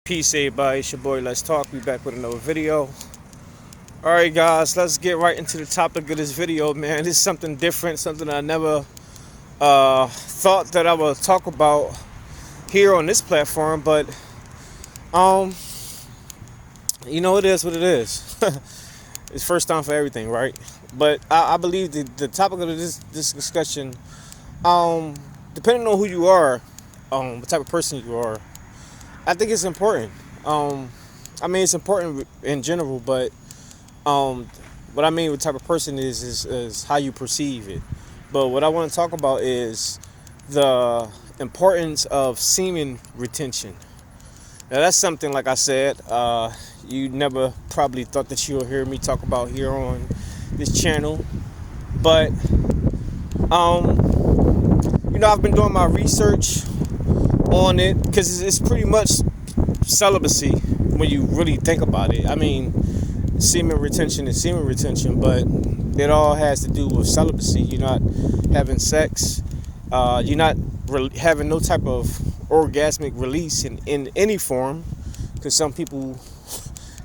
Peace, everybody. It's your boy. Let's talk. We back with another video. All right, guys. Let's get right into the topic of this video, man. This is something different, something I never thought that I would talk about here on this platform. But it is what it is. It's first time for everything, right? But I believe the topic of this discussion, depending on who you are, what type of person you are, I think it's important. It's important in general, but what I mean with type of person is how you perceive it. But what I want to talk about is the importance of semen retention. Now that's something, like I said, you never probably thought that you'll hear me talk about here on this channel. But I've been doing my research on it because it's pretty much celibacy when you really think about it. I mean, semen retention is semen retention, but it all has to do with celibacy. You're not having sex, you're not having no type of orgasmic release in any form, because some people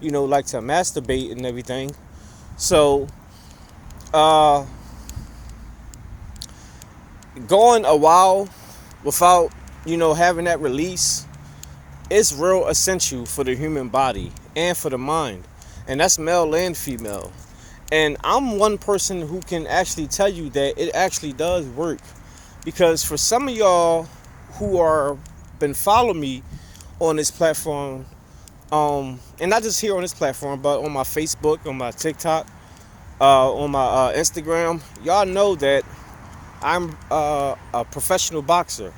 like to masturbate and everything. So going a while without having that release, it's real essential for the human body and for the mind, and that's male and female. And I'm one person who can actually tell you that it actually does work, because for some of y'all who are been following me on this platform, and not just here on this platform, but on my Facebook, on my TikTok, on my Instagram, y'all know that I'm a professional boxer.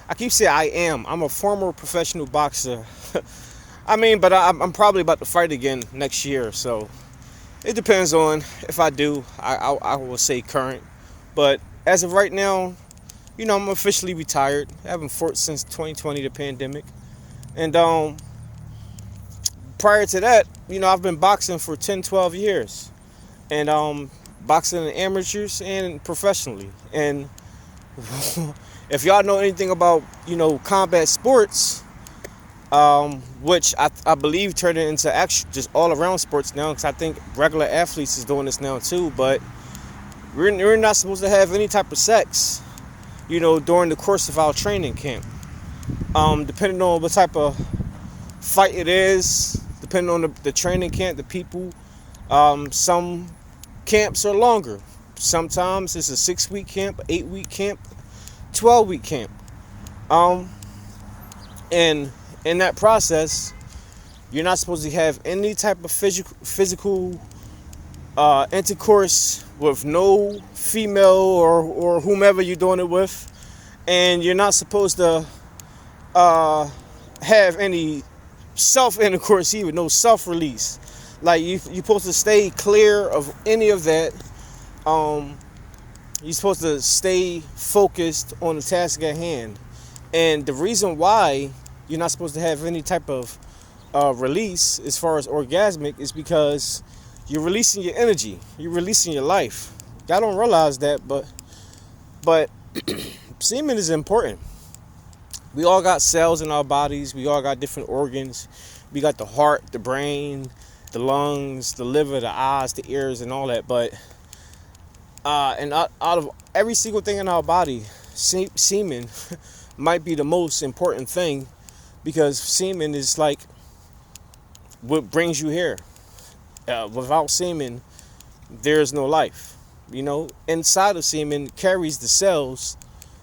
I keep saying I am. I'm a former professional boxer. But I'm probably about to fight again next year. So it depends on if I do. I will say current. But as of right now, I'm officially retired. I haven't fought since 2020, the pandemic. And prior to that, I've been boxing for 10, 12 years. And boxing in amateurs and professionally. And if y'all know anything about, combat sports, which I believe turned it into actually just all around sports now, because I think regular athletes is doing this now too, but we're not supposed to have any type of sex, during the course of our training camp. Depending on what type of fight it is, depending on the training camp, the people, some camps are longer. Sometimes it's a 6-week camp, 8-week camp, 12-week camp. And in that process, you're not supposed to have any type of physical intercourse with no female or whomever you're doing it with. And you're not supposed to have any self-intercourse either, no self-release. Like, you're supposed to stay clear of any of that. You're supposed to stay focused on the task at hand. And the reason why you're not supposed to have any type of release as far as orgasmic is because you're releasing your energy. You're releasing your life. Y'all don't realize that, but semen is important. We all got cells in our bodies. We all got different organs. We got the heart, the brain, the lungs, the liver, the eyes, the ears, and all that. But and out of every single thing in our body, semen might be the most important thing, because semen is like what brings you here. Without semen, there is no life. Inside of semen carries the cells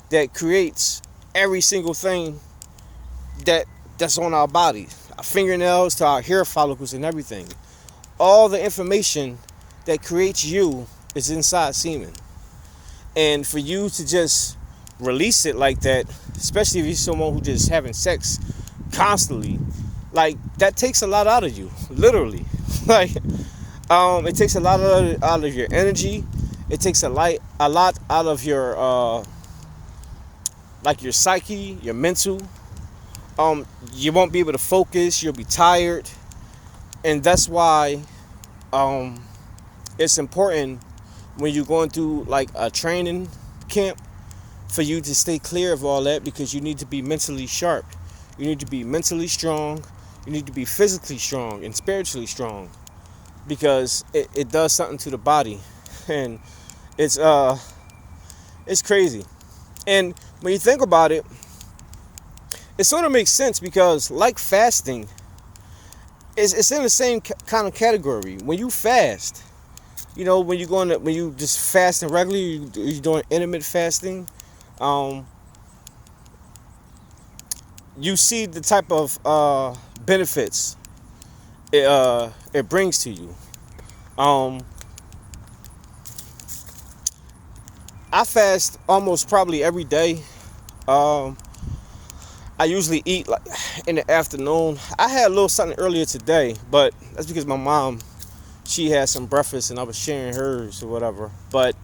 that creates every single thing that's on our body, our fingernails to our hair follicles and everything. All the information that creates you is inside semen. And for you to just release it like that, especially if you're someone who just having sex constantly, like, that takes a lot out of you, literally. Like, it takes a lot out of your energy. It takes a lot out of your your psyche, your mental. You won't be able to focus. You'll be tired. And that's why it's important when you're going through like a training camp for you to stay clear of all that, because you need to be mentally sharp. You need to be mentally strong. You need to be physically strong and spiritually strong because it does something to the body, and it's it's crazy. And when you think about it, it sort of makes sense because like fasting, it's in the same kind of category. When you fast, you know, when you just fasting regularly, you're doing intermittent fasting. Um, you see the type of benefits it brings to you. Um, I fast almost probably every day. Um, I usually eat like in the afternoon. I had a little something earlier today, but that's because my mom, she had some breakfast and I was sharing hers or whatever. But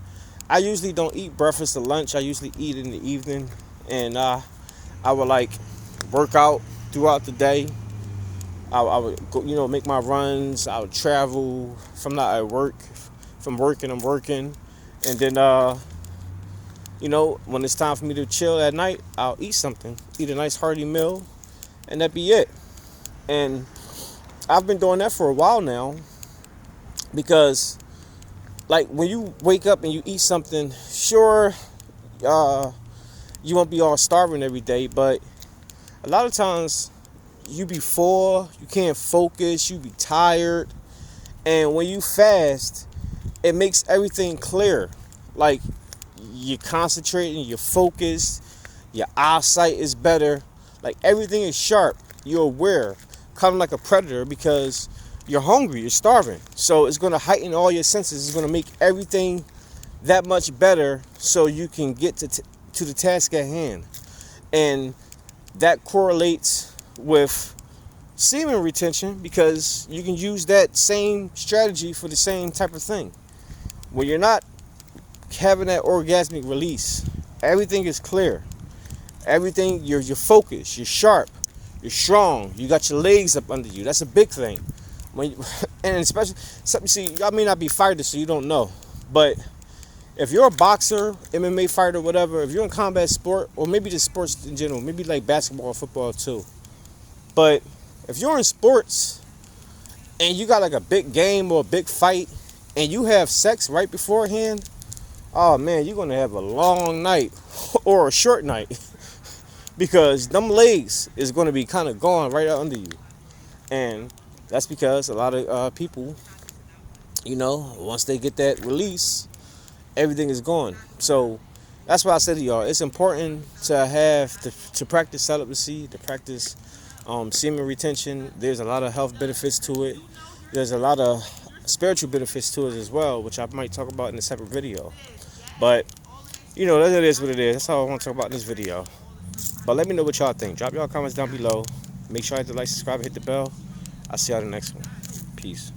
I usually don't eat breakfast or lunch. I usually eat in the evening, and I would like work out throughout the day. I would go, you know, make my runs. I would travel from not at work. From working, I'm working, and then you know, when it's time for me to chill at night, I'll eat something, eat a nice hearty meal, and that be it. And I've been doing that for a while now because, like, when you wake up and you eat something, sure, you won't be all starving every day, but a lot of times you be full, you can't focus, you be tired, and when you fast, it makes everything clear. Like, you're concentrating, you're focused, your eyesight is better, like everything is sharp, you're aware, kind of like a predator because you're hungry, you're starving. So it's going to heighten all your senses, it's going to make everything that much better so you can get to the task at hand. And that correlates with semen retention because you can use that same strategy for the same type of thing. When you're not having that orgasmic release, everything is clear. Everything, you're focused, you're sharp, you're strong, you got your legs up under you. That's a big thing. When you, and especially, see, y'all may not be fighters, so you don't know. But if you're a boxer, MMA fighter, whatever, if you're in combat sport, or maybe just sports in general, maybe like basketball or football too. But if you're in sports and you got like a big game or a big fight and you have sex right beforehand, oh man, you're gonna have a long night or a short night because them legs is gonna be kind of gone right out under you. And that's because a lot of people, you know, once they get that release, everything is gone. So that's why I said to y'all, it's important to have to practice celibacy, to practice semen retention. There's a lot of health benefits to it. There's a lot of spiritual benefits to it as well, which I might talk about in a separate video. But you know, that is what it is. That's all I want to talk about in this video. But let me know what y'all think. Drop y'all comments down below. Make sure you hit the like, subscribe, and hit the bell. I'll see y'all in the next one. Peace.